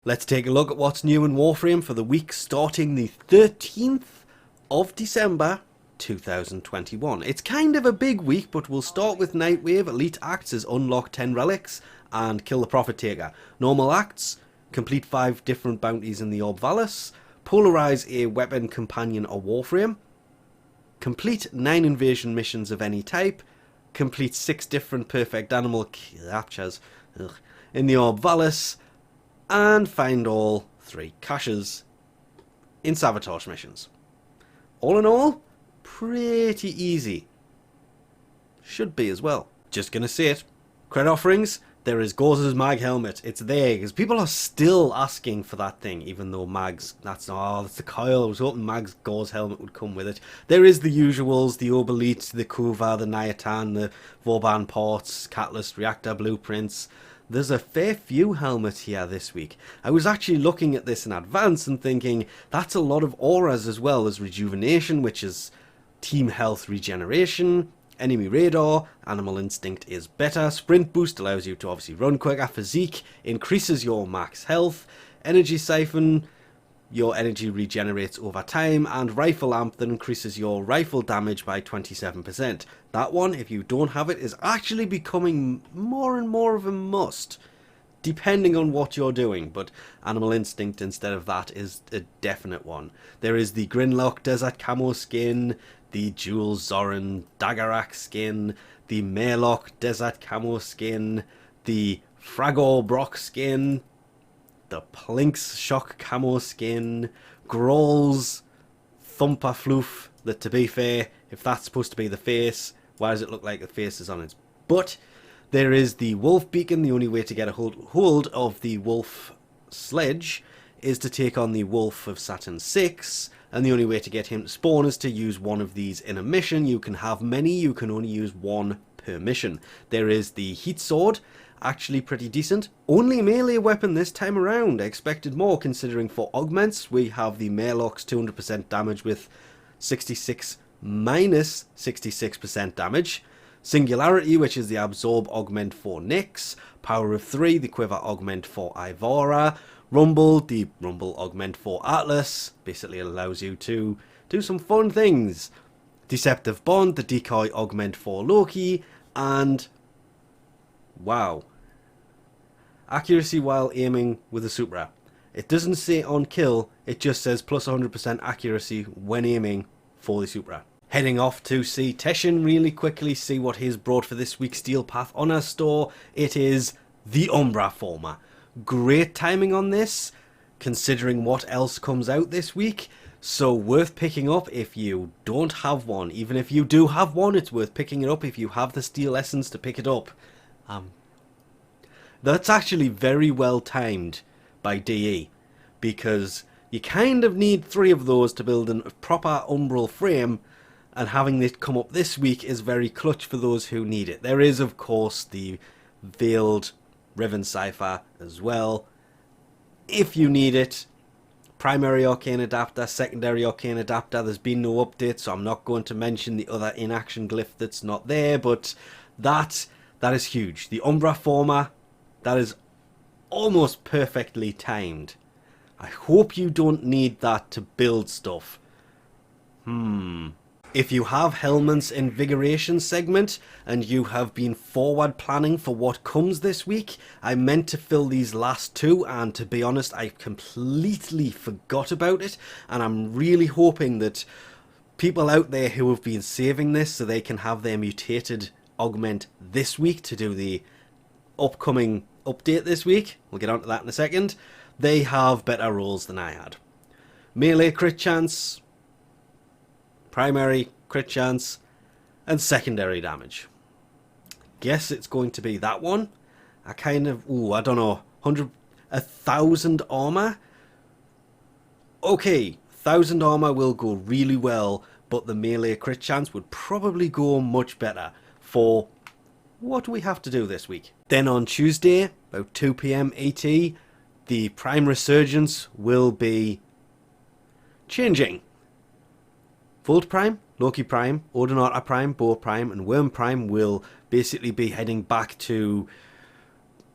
Let's take a look at what's new in Warframe for the week starting the 13th of December 2021. It's kind of a big week, but we'll start with Nightwave. Elite Acts is unlock 10 relics and kill the Prophet Taker. Normal Acts, complete 5 different bounties in the Orb Valis, polarize a weapon, companion or Warframe, complete 9 invasion missions of any type, complete 6 different perfect animal captures in the Orb Valis, and find all 3 caches in Sabotage missions. All in all, pretty easy. Should be as well. Just gonna say it. Cred offerings, there is Gauze's Mag helmet. It's there, because people are still asking for that thing, even though Mag's, that's the coil. I was hoping Mag's Gauze helmet would come with it. There is the usuals, the Obelite, the Kuva, the Nyatan, the Vauban ports, Catalyst, Reactor blueprints. There's a fair few helmets here this week. I was actually looking at this in advance and thinking that's a lot of auras as well as rejuvenation, which is team health regeneration, enemy radar, animal instinct is better, sprint boost allows you to obviously run quicker, physique increases your max health, energy siphon, your energy regenerates over time, and rifle amp that increases your rifle damage by 27%. That one, if you don't have it, is actually becoming more and more of a must, depending on what you're doing, but Animal Instinct instead of that is a definite one. There is the Grinlock Desert Camo skin, the Jules Zoran Daggerak skin, the Maylock Desert Camo skin, the Fragor Brock skin, the Plinks Shock Camo skin, Growl's Thumper Floof, that, to be fair, if that's supposed to be the face, why does it look like the face is on its butt? There is the Wolf Beacon. The only way to get a hold of the Wolf Sledge is to take on the Wolf of Saturn 6, and the only way to get him to spawn is to use one of these in a mission. You can have many, you can only use one per mission. There is the Heat Sword, actually pretty decent. Only melee weapon this time around. I expected more, considering for augments we have the Maylock's 200% damage with 66 minus 66% damage. Singularity, which is the absorb augment for Nyx. Power of 3, the quiver augment for Ivora. Rumble, the rumble augment for Atlas, basically allows you to do some fun things. Deceptive Bond, the decoy augment for Loki, and wow, accuracy while aiming with a Supra. It doesn't say on kill, it just says plus 100% accuracy when aiming for the Supra. Heading off to see Teshin really quickly, see what he's brought for this week's Steel Path Honor store. It is the Umbra Former. Great timing on this, considering what else comes out this week. So worth picking up if you don't have one. Even if you do have one, it's worth picking it up if you have the Steel Essence to pick it up. That's actually very well timed by DE, because you kind of need 3 of those to build a proper umbral frame, and having it come up this week is very clutch for those who need it. There is, of course, the Veiled Riven Cipher as well, if you need it. Primary Arcane Adapter, Secondary Arcane Adapter, there's been no update, so I'm not going to mention the other in-action glyph that's not there, but that is huge. The Umbra Former, that is almost perfectly timed. I hope you don't need that to build stuff. If you have Helminth's Invigoration segment and you have been forward planning for what comes this week, I meant to fill these last 2, and to be honest, I completely forgot about it, and I'm really hoping that people out there who have been saving this so they can have their mutated augment this week to do the upcoming update this week, we'll get onto that in a second, they have better rolls than I had. Melee crit chance, primary crit chance, and secondary damage. Guess it's going to be that one. I kind of, I don't know, 1,000 armor. Okay, 1,000 armor will go really well, but the melee crit chance would probably go much better for what we have to do this week. Then on Tuesday, about 2 PM ET, the Prime Resurgence will be changing. Volt Prime, Loki Prime, Odinata Prime, Boar Prime, and Worm Prime will basically be heading back to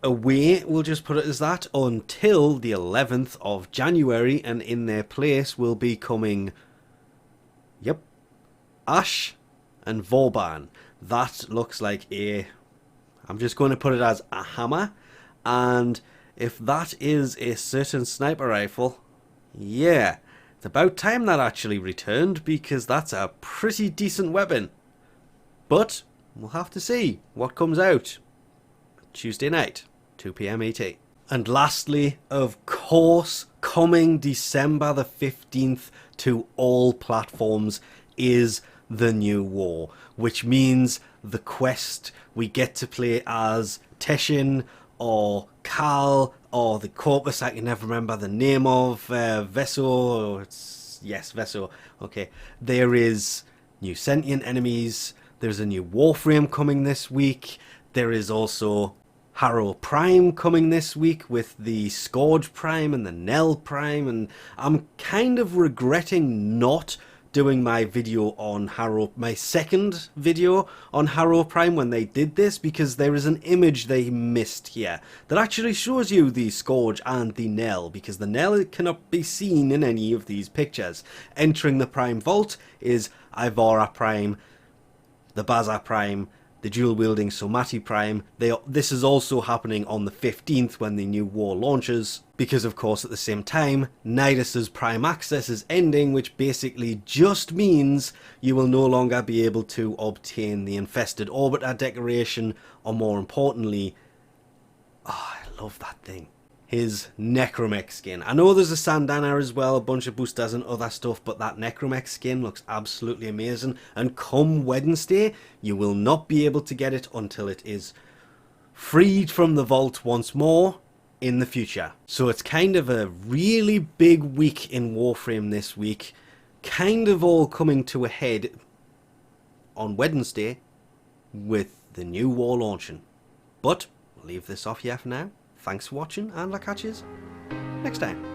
away, we'll just put it as that, until the 11th of January, and in their place will be coming, yep, Ash and Vauban. That looks like I'm just going to put it as a hammer, and if that is a certain sniper rifle, yeah, it's about time that actually returned, because that's a pretty decent weapon. But we'll have to see what comes out Tuesday night, 2 PM ET. And lastly, of course, coming December the 15th to all platforms is the new war, which means the quest we get to play as Teshin or Carl or the corpus I can never remember the name of, Veso, yes, Veso, okay. There is new sentient enemies, there's a new Warframe coming this week, there is also Harrow Prime coming this week with the Scourge Prime and the Nell Prime, and I'm kind of regretting not doing my video on Harrow, my second video on Harrow Prime when they did this, because there is an image they missed here that actually shows you the Scourge and the Nell, because the Nell cannot be seen in any of these pictures. Entering the Prime Vault is Ivora Prime, the Baza Prime, the dual-wielding Somati Prime. This is also happening on the 15th when the new war launches, because of course at the same time Nidus's Prime Access is ending, which basically just means you will no longer be able to obtain the Infested Orbiter decoration, or more importantly, I love that thing, his Necromech skin. I know there's a Sandana as well, a bunch of boosters and other stuff, but that Necromech skin looks absolutely amazing, and come Wednesday you will not be able to get it until it is freed from the vault once more in the future. So it's kind of a really big week in Warframe this week, kind of all coming to a head on Wednesday with the new war launching. But we'll leave this off here for now. Thanks for watching, and I'll catch you next time.